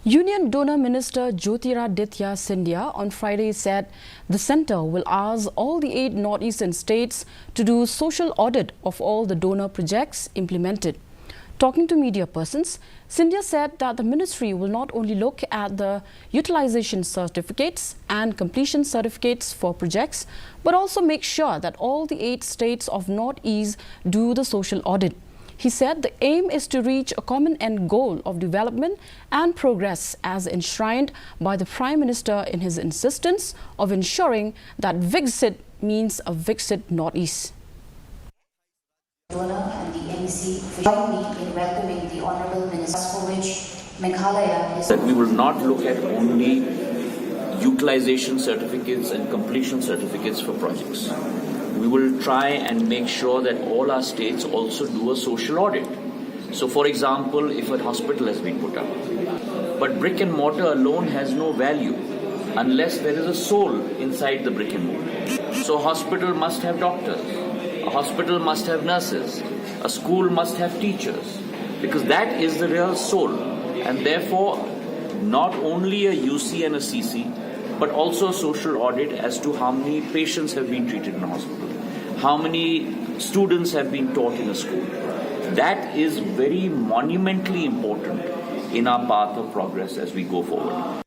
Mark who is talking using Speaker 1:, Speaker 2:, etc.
Speaker 1: Union Donor Minister Jyotiraditya Scindia on Friday said the centre will ask all the 8 northeastern states to do social audit of all the donor projects implemented. Talking to media persons, Scindia said that the ministry will not only look at the utilisation certificates and completion certificates for projects, but also make sure that all the 8 states of Northeast do the social audit. He said the aim is to reach a common end goal of development and progress as enshrined by the Prime Minister in his insistence of ensuring that Viksit means a Viksit Northeast.
Speaker 2: Donor and the NEC join me in welcoming the Honourable Minister, for which Meghalaya is...
Speaker 3: That we will not look at only utilization certificates and completion certificates for projects. We will try and make sure that all our states also do a social audit. So, for example, if a hospital has been put up, but brick and mortar alone has no value unless there is a soul inside the brick and mortar. So, a hospital must have doctors, a hospital must have nurses, a school must have teachers, because that is the real soul. And therefore, not only a UC and a CC, but also a social audit as to how many patients have been treated in a hospital, how many students have been taught in a school. That is very monumentally important in our path of progress as we go forward.